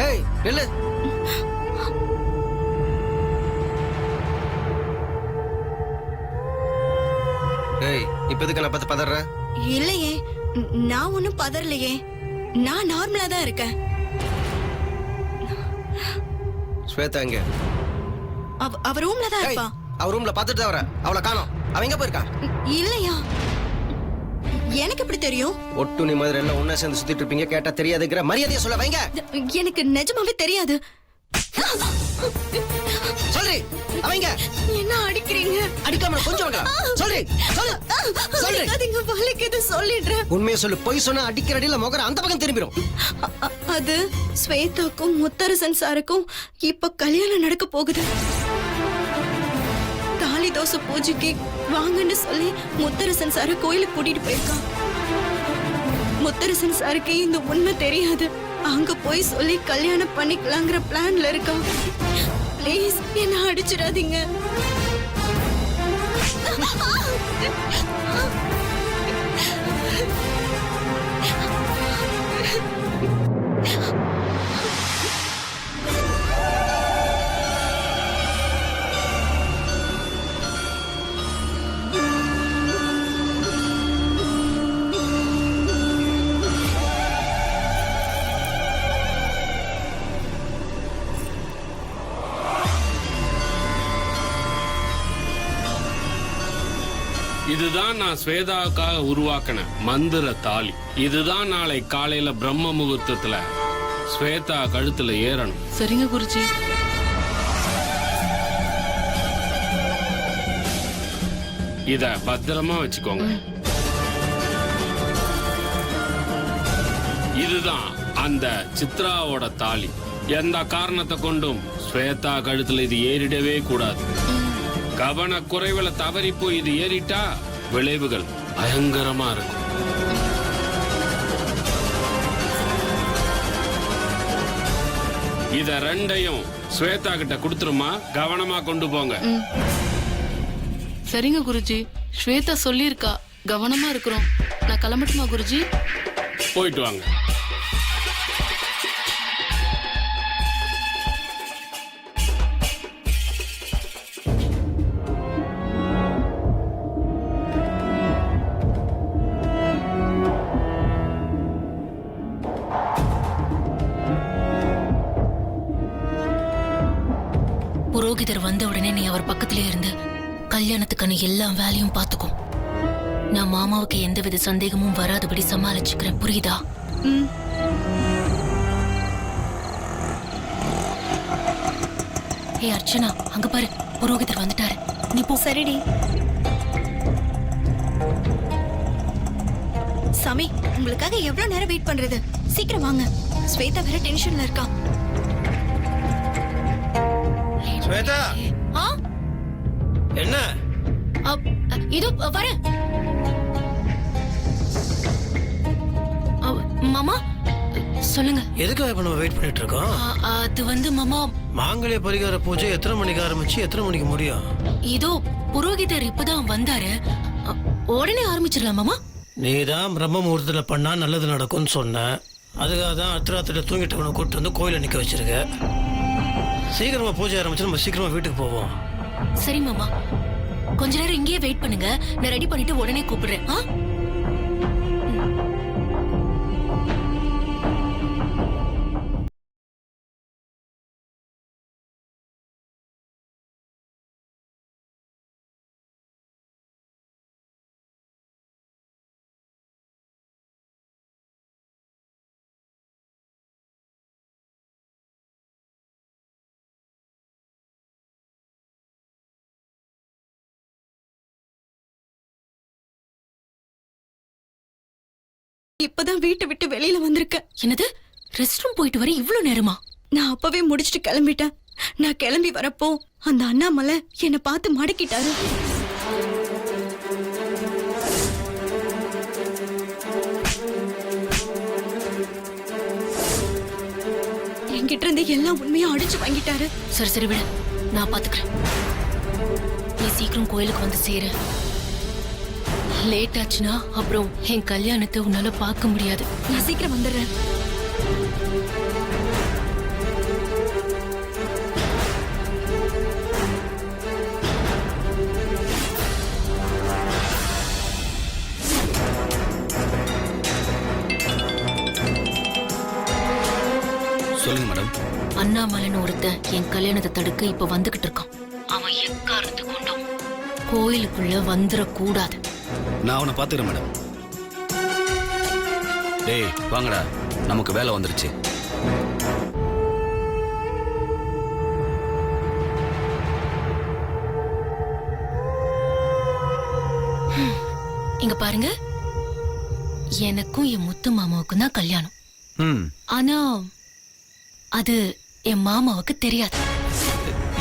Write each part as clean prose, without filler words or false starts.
ஏய் நில்லு. ஏய் இப்ப எதுக்கு நான் பார்த்து பதற? இல்லையே, நான் ஒன்னும் பதறலையே. நான் நார்மலா தான் இருக்கேன். ஸ்வேதா எங்க? அவ ரூம்ல தான் இருப்பா. அவ ரூம்ல பாத்துட்டு தான் வர. அவளை காணோம். அவ எங்க போயிருக்கா? இல்லையா, எனக்கு எப்படி தெரியும்? ஒட்டு நீ மாதிரி எல்லாம் ஒன்னா சேர்ந்து சுத்திட்டு இருப்பீங்க. கேட்டா தெரியாதுங்கிற மரியாதையை சொல்ல வைங்க. எனக்கு நிஜமாவே தெரியாது. சொல்றி அவங்க என்ன அடிக்கிறீங்க? அடிக்காம கொஞ்சம் வாங்க. சொல்றி சொல்லு சொல்றி. அதுங்க வலிக்குது சொல்லிடுறேன். உண்மையை சொல்லு. பொய் சொன்னா அடிக்கிற அடியில முகர அந்த பக்கம் திரும்பிடும். அது ஸ்வேதாக்கும் முத்தரசன் சாருக்கும் இப்ப கல்யாணம் நடக்க போகுது. தாலி தோசை பூஜைக்கு வாங்கன்னு சொல்லி முத்தரசன் சார கோயிலுக்கு கூட்டிட்டு போயிருக்கான். முத்தரசன் சாருக்கு இந்த உண்மை தெரியாது. அங்க போய் சொல்லி கல்யாணம் பண்ணிக்கலாங்கிற பிளான்ல இருக்கான். ப்ளீஸ் என்ன அடிச்சிடாதீங்க. இதுதான் நான் ஸ்வேதாவுக்காக உருவாக்கின மந்திர தாலி. இதுதான் நாளை காலையில பிரம்ம முகூர்த்தத்துல ஸ்வேதா கழுத்துல ஏறணும். சரிங்க குருஜி. இத பத்திரமா வச்சுக்கோங்க. இதுதான் அந்த சித்ராவோட தாலி. எந்த காரணத்தை கொண்டும் ஸ்வேதா கழுத்துல இது ஏறிடவே கூடாது. கவன குறைவுல தவறி போய் இது ஏறிட்டா விளைவுகள் பயங்கரமா இருக்கும். இத ரெண்டையும் ஸ்வேதா கிட்ட கொடுத்துருமா. கவனமா கொண்டு போங்க. சரிங்க குருஜி. ஸ்வேதா சொல்லியிருக்கா, கவனமா இருக்கிறோம். நான் கிளம்பட்டுமா குருஜி? போயிட்டு வாங்க. புரோகிதர் வந்த உடனே நீ அவர் பக்கத்திலே இருந்து கல்யாணத்துக்கான எல்லா வேலையும் பாத்துக்கும். நான் மாமாவுக்கு எந்தவித சந்தேகமும் வராதபடி சமாளிச்சுக்கிறேன். புரியுதா? ஏ அர்ச்சனா, அங்க பாரு, புரோகிதர் வந்துட்டாரு. நீ போ. சரிடி சாமி, உங்களுக்காக எவ்வளவு நேரம் வெயிட் பண்றது? சீக்கிரம் வாங்க. ஸ்வேதா வேற டென்ஷன்ல இருக்கா. ஸ்வேதா என்ன? இதோ வரேன். மாமா சொல்லுங்க. எதுக்காக இப்ப நம்ம வெயிட் பண்ணிட்டு இருக்கோம்? அது வந்து மாமா, மாங்கல்ய பரிகார பூஜை எத்தனை மணிக்கு ஆரம்பிச்சு எத்தனை மணிக்கு முடியும்? இதோ புரோகிதர் இப்பதான் வந்தாரு. உடனே ஆரம்பிச்சிடலாம் மாமா. நீதான் பிரம்ம முகூர்த்தத்துல பண்ணா நல்லது நடக்கும்னு சொன்ன. அதுக்காக தான் அர்த்தராத்திரில தூங்கிட்டவனை கூப்பிட்டு வந்து கோயில நிக்க வச்சிருக்க. சீக்கிரமா பூஜை ஆரம்பிச்சு நம்ம சீக்கிரமா வீட்டுக்கு போவோம். சரி மாமா, கொஞ்ச நேரம் இங்கேயே வெயிட் பண்ணுங்க. நான் ரெடி பண்ணிட்டு உடனே கூப்பிடுறேன். இப்பதான் வீட்டை விட்டு வெளியில வந்திருக்க. என்னது, ரெஸ்ட் ரூம் போயிட்டு வர இவ்வளவு நேரமா? நான் அப்பவே முடிச்சிட்டு கிளம்பிட்டேன். நான் கிளம்பி வரப்போ அந்த அண்ணாமலை என்னை பார்த்து மடக்கிட்டாரு. என்கிட்ட இருந்து எல்லா உண்மையும் அடிச்சு வாங்கிட்டாரு. சரி சரி விடு, நான் பாத்துக்கிறேன். நீ சீக்கிரம் கோயிலுக்கு வந்து சேரு. லேட் ஆச்சுன்னா அப்புறம் என் கல்யாணத்தை உன்னால பார்க்க முடியாது. நான் சீக்கிரம் வந்துடுறேன். சொல்லுங்க மேடம். அண்ணாமலைன்னு ஒருத்தன் என் கல்யாணத்தை தடுக்க இப்ப வந்துகிட்டு இருக்கான். அவன் எக்காரணத்து கொண்டும் கோயிலுக்குள்ள வந்துடக்கூடாது. நான் அவனை பாத்துக்கிறேன் மேடம். டேய் வாங்கடா, நமக்கு வேலை வந்துருச்சு. இங்க பாருங்க, எனக்கும் என் முத்து மாமாவுக்கும் தான் கல்யாணம். ஆனா அது என் மாமாவுக்கு தெரியாது.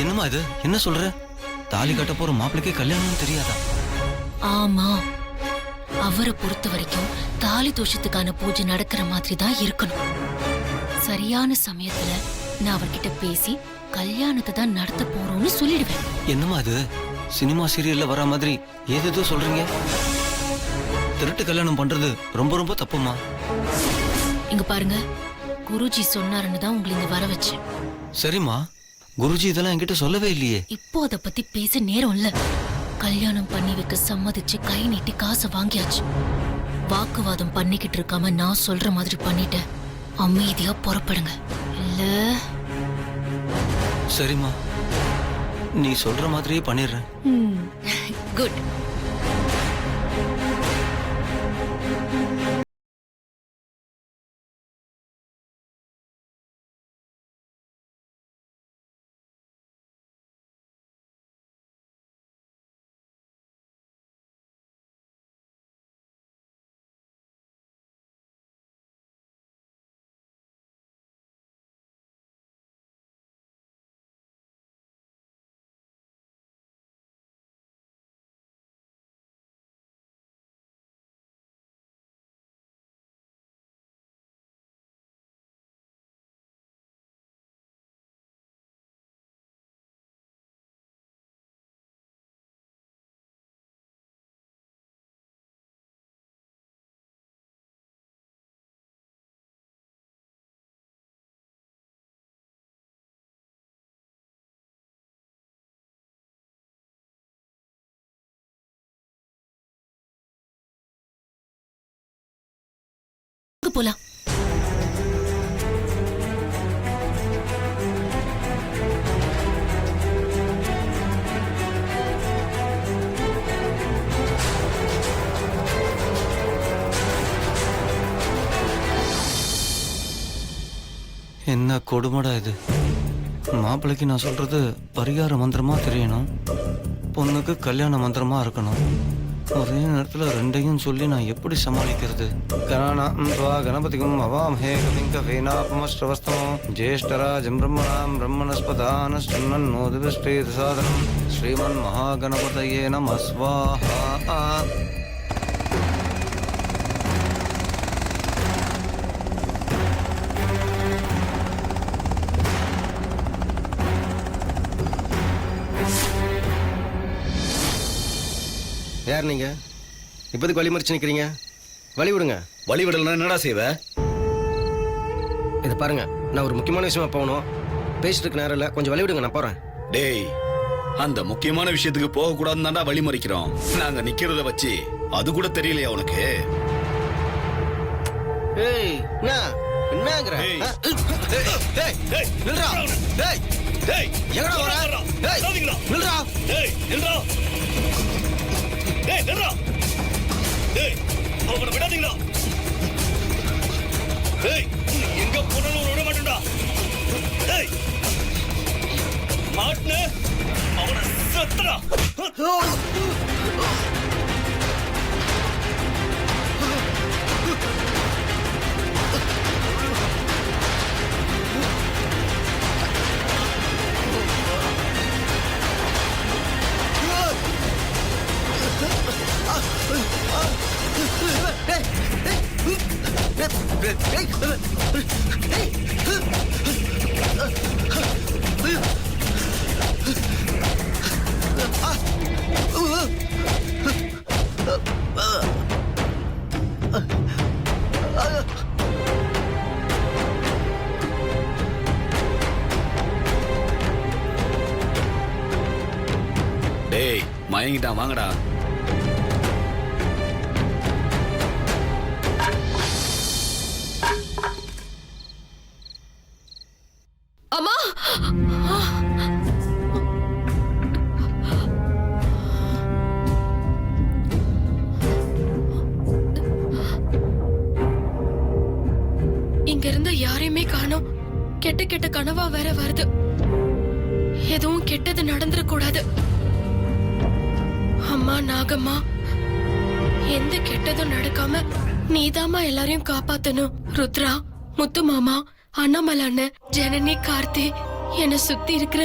என்னம்மா இது, என்ன சொல்ற? தாலி கட்ட போற மாப்பிளைக்கே கல்யாணம் தெரியாதா? ஆமா, அவரை பொறுத்த வரைக்கும் தாலி தோஷத்துக்கான பூஜை நடக்கிற மாதிரி தான் இருக்கணும். சரியான சமயத்துல நான் அவர்கிட்ட பேசி கல்யாணத்தை தான் நடத்த போறோம்னு சொல்லிடுவேன். என்னம்மா இது, சினிமா சீரியல்ல வர மாதிரி ஏதேதோ சொல்றீங்க. திருட்டு கல்யாணம் பண்றது ரொம்ப ரொம்ப தப்புமா. இங்க பாருங்க, குருஜி சொன்னாருன்னு தான் உங்களை இங்க வர வச்சேன். சரிம்மா, குருஜி இதெல்லாம் என்கிட்ட சொல்லவே இல்லையே. இப்போ அத பத்தி பேச நேரம் இல்ல. கல்யாணம் பண்ணி வைக்க சம்மதிச்சு கை நீட்டி காசை வாங்கியாச்சு. வாக்குவாதம் பண்ணிக்கிட்டு இருக்காம நான் சொல்ற மாதிரி பண்ணிட்டேன். அமைதியா புறப்படுங்க. இல்ல சரிம்மா, நீ சொல்ற மாதிரியே பண்ணிடுறேன். குட். போலாம். என்ன கொடுமடா இது. மாப்பிள்ளைக்கு நான் சொல்றது பரிகார மந்திரமா தெரியணும், பொண்ணுக்கு கல்யாண மந்திரமா இருக்கணும். ஒரே நேரத்துல ரெண்டையும் சொல்லி நான் எப்படி சமாளிக்கிறது? கணபதிக்கும் அவாமஹே கவிம் கவீனாபமஸ்ரவஸ்தமம் ஜேஷ்டராஜம் பிரம்மணாம் பிரம்மணஸ்பதான ஸ்ரீமன்னோதிபிஷ்டேத சாதனம் ஸ்ரீமன் மகாகணபதயே நம ஸ்வாஹா. யார் நீங்க? இப்போதைக்கு வழி மறிச்சு நிக்கிறீங்க, வழி விடுங்க. வழி விடலாம் என்னடா செய்வ? இதை பாருங்க, நான் ஒரு முக்கியமான விஷயமா போகணும். பேசிட்டு இருக்க நேரம் இல்லை, கொஞ்சம் வழி விடுங்க, நான் போறேன். டேய், அந்த முக்கியமான விஷயத்துக்கு போக கூடாதுன்னு தான்டா வழி மறிக்கிறோம். நாங்க நிக்கிறத வச்சு அது கூட தெரியலையா உனக்கு? ஏய், என்னங்கற? நில்றா. டேய், டேய், எங்கடா வர? டேய், நில்றா. டேய், நில்றா. டேய், நில்றா. டேய், அவனை விடாதீங்களா? டேய், எங்க போனாலும் விட மாட்டேன்டா. டேய், மாட்னே அவனை செத்துடா. டேய், மயங்கிட்டான், வாங்கடா. இங்க இருந்த யாரையுமே காணோம். கெட்ட கெட்ட கனவா வேற வருது. எதுவும் கெட்டது நடந்துடக்கூடாது. அம்மா நாகம்மா, எந்த கெட்டதும் நடக்காம நீதாம்மா எல்லாரையும் காப்பாத்தணும். ருத்ரா, முத்து மாமா, அண்ணாமலை அண்ணன், ஜனனி, கார்த்தி, என்னை சுத்தி இருக்கிற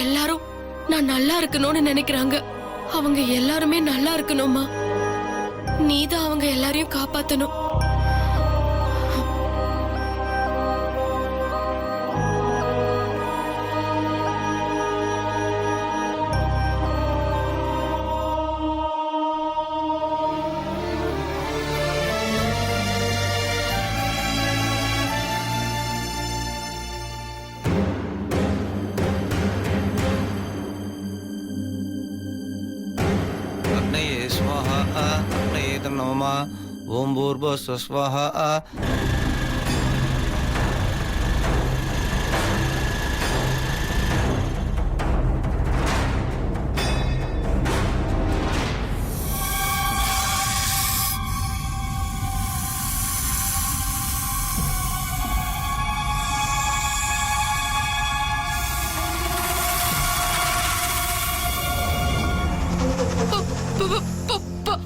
எல்லாரும் நான் நல்லா இருக்கணும்னு நினைக்கிறாங்க. அவங்க எல்லாருமே நல்லா இருக்கணும்மா. நீதான் அவங்க எல்லாரையும் காப்பாத்தணும். அக்னயே ஸ்வாஹா அக்னயே தன்னோமா ஓம் பூர்வஸ்வ ஸ்வாஹா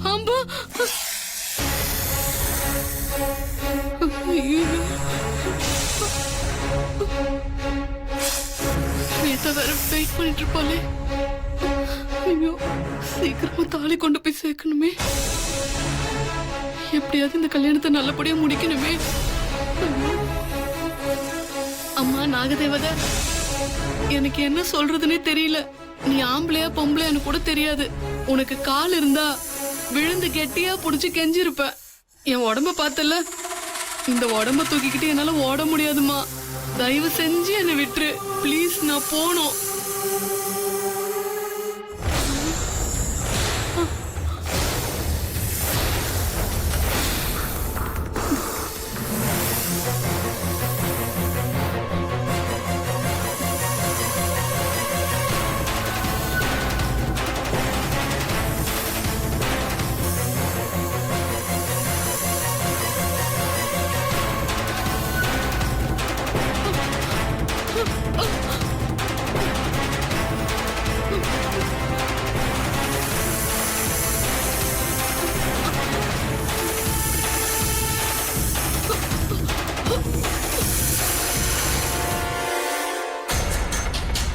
பாம்பு. ஸ்வேதா வேற வெயிட் பண்ணிட்டு இருப்பாளே. ஐயோ, சீக்கிரமா தாலி கொண்டு போய் சேர்க்கணுமே. எப்படியாவது இந்த கல்யாணத்தை நல்லபடியா முடிக்கணுமே. அம்மா நாகதேவதை, எனக்கு என்ன சொல்றதுன்னே தெரியல. நீ ஆம்பளையா பொம்பளையான்னு கூட தெரியாது. உனக்கு கால் இருந்தா விழுந்து கெட்டியா புடிச்சு கெஞ்சிருப்ப. என் உடம்ப பார்த்தல, இந்த உடம்ப தூக்கிக்கிட்டு என்னால ஓட முடியாதுமா. தயவு செஞ்சு என்னை விட்டுரு ப்ளீஸ். நான் போனோம்.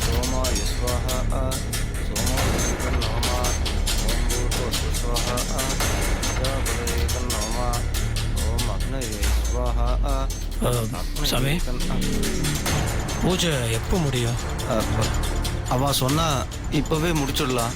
சோமாய ஸ்வாஹா சோமாய தன்னோமா ஓம் பூர்வஸ்வ ஸ்வாஹா ஜாபலே தன்னோமா ஓம் அக்னயே ஸ்வாஹா சாமி, பூஜை எப்போ முடியும்? அவ சொன்னா இப்பவே முடிச்சிடலாம்.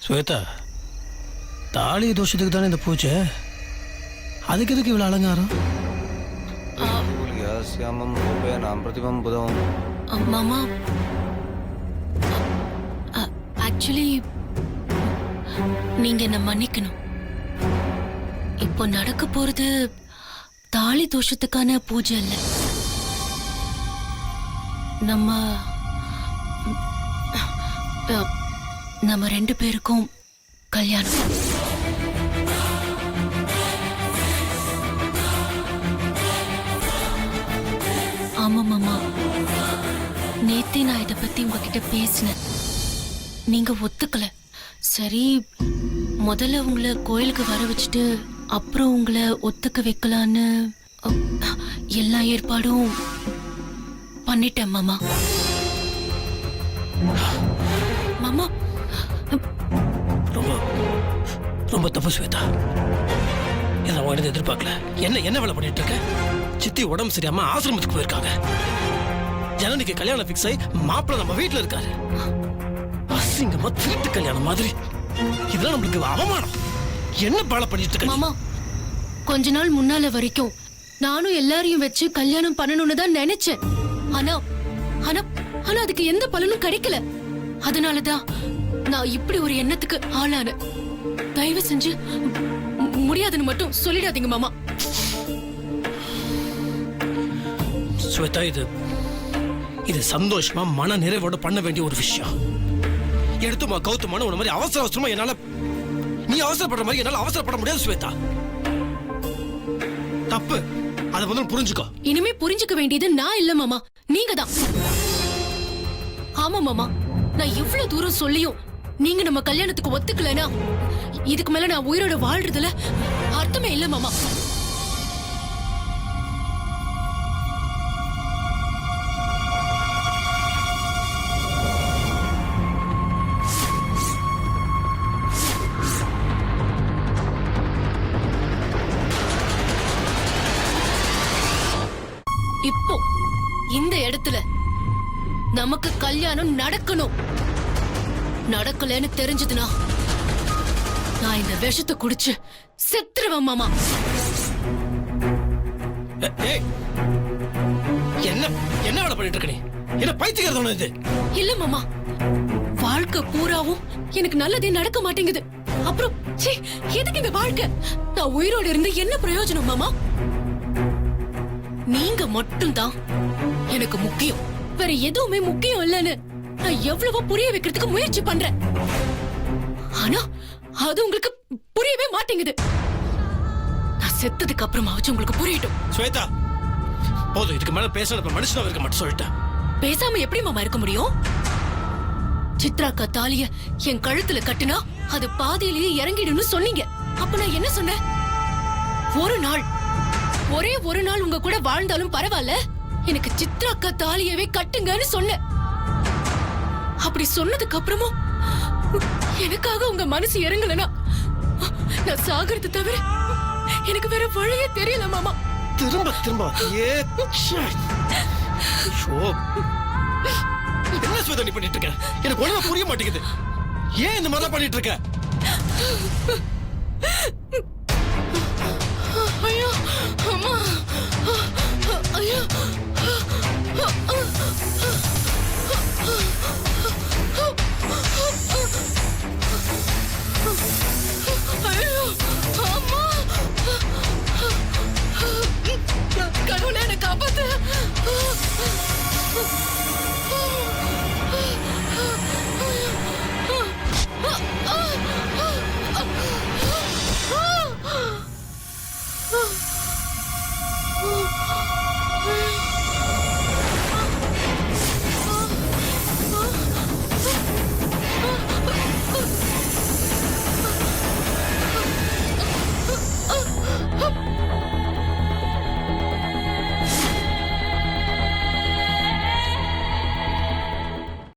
ஸ்வேதா, தாலி தோஷத்துக்கு தானே இந்த பூஜை. அதுக்கு எதுக்கு இவ்வளோ அலங்காரம்? சியாமம் ரூபேணாம் பிரதிபம் புதம். மாமா, ஆக்சுவலி நீங்க என்ன மன்னிக்கணும். இப்போ நடக்க போறது தாலி தோஷத்துக்கான பூஜை இல்ல. நம்ம ரெண்டு பேருக்கும் கல்யாணம். ஆமா மாமா, நேத்தே நான் இத பத்தி உங்ககிட்ட பேசினேன். நீங்க ஒத்துக்கல. சரி, முதல்ல உங்களை கோயிலுக்கு வர வச்சுட்டு அப்புறம் உங்களை ஒத்துக்க வைக்கலான்னு எல்லா ஏற்பாடும் பண்ணிட்டேன் மாமா. மாமா, ரொம்ப ரொம்ப தப்பு ஸ்வேதா. இதை நான் உடனே எதிர்பார்க்கல. என்ன வேலை பண்ணிட்டு இருக்க? சித்தி உடம்பு சரியாம ஆசிரமத்துக்கு போயிருக்காங்க. ஜனனிக்கு கல்யாணம் ஃபிக்ஸ் ஆகி மாப்பிள்ள நம்ம வீட்டுல இருக்காரு. அசிங்கமா திருட்டு கல்யாணம் மாதிரி. இதெல்லாம் நம்மளுக்கு அவமானம். என்ன பால பண்ணிட்டு இருக்க? மாமா, கொஞ்ச நாள் முன்னால வரைக்கும் நானும் எல்லாரையும் வச்சு கல்யாணம் பண்ணணும்னு தான் நினைச்சேன். ஆனா ஆனா ஆனா அதுக்கு எந்த பலனும் கிடைக்கல. அதனாலதான் நான் இப்படி ஒரு எண்ணத்துக்கு ஆளானேன். தயவு செஞ்சு முடியாதுன்னு மட்டும் சொல்லிடாதீங்க மாமா. ஸ்வேதா, இது சந்தோஷமா மன நிறைவோட பண்ண வேண்டிய ஒரு விஷயம். எடுத்துமா கௌதமான ஒரு மாதிரி அவசர அவசரமா என்னால நீ அவசரப்படுற மாதிரி என்னால அவசரப்பட முடியாது ஸ்வேதா. தப்பு, அதை வந்து புரிஞ்சுக்கோ. இனிமே புரிஞ்சுக்க வேண்டியது நான் இல்ல மாமா, நீங்க தான். ஆமா மாமா, நான் இவ்வளவு தூரம் சொல்லியும் நீங்க நம்ம கல்யாணத்துக்கு ஒத்துக்கலனா இதுக்கு மேல நான் உயிரோட வாழ்றதுல அர்த்தமே இல்ல மாமா. இப்போ இந்த இடத்துல நமக்கு கல்யாணம் நடக்கணும். நடக்கலன்னு தெரிஞ்சதுன்னா நான் இந்த விஷத்தை குடிச்சு செத்துருவேன் மாமா. ஏய், என்ன என்ன வேலை பண்ணிட்டு இருக்க நீ? என்ன பைத்தியக்காரதனம் இது? இல்ல மாமா, வாழ்க்கை பூராவும் எனக்கு நல்லதே நடக்க மாட்டேங்குது. அப்புறம் சீ, எதுக்கு இந்த வாழ்க்கை? நான் உயிரோட இருந்து என்ன பிரயோஜனம் மாமா? நீங்க மட்டும்தான் எனக்கு முக்கியம், வேற எதுவுமே முக்கியம் இல்லைன்னு நான் எவ்வளவோ புரிய வைக்கிறதுக்கு முயற்சி பண்றேன். ஆனா அது உங்களுக்கு புரியவே மாட்டேங்குது. நான் செத்ததுக்கு அப்புறமாச்சும் உங்களுக்கு புரியட்டும். ஸ்வேதா, போதும், இதுக்கு மேல பேசணும். மனுஷனா இருக்க மட்டும் சொல்லிட்டேன். பேசாம எப்படி மாமா இருக்க முடியும்? சித்ராக்கா தாலிய என் கழுத்துல கட்டுனா அது பாதியிலேயே இறங்கிடும்னு சொன்னீங்க. அப்ப நான் என்ன சொன்னேன்? ஒரே ஒரு நாள் உங்க கூட வாழ்ந்தாலும் பரவாயில்ல, எனக்கு சித்ராக்கா தாலியவே கட்டுங்கன்னு சொன்னேன். அப்படி சொன்னதுக்கு அப்புறமும் எனக்காக உங்க மனசு இறங்கலனா நான் சாகிறது தவிர எனக்கு வேற வழியே தெரியல மாமா. திரும்ப என்ன ஸ்வேதா நீ பண்ணிட்டு இருக்க? எனக்கு ஒழுங்கா புரிய மாட்டேங்குது. ஏன் இந்த மாதிரிலாம் பண்ணிட்டு இருக்க?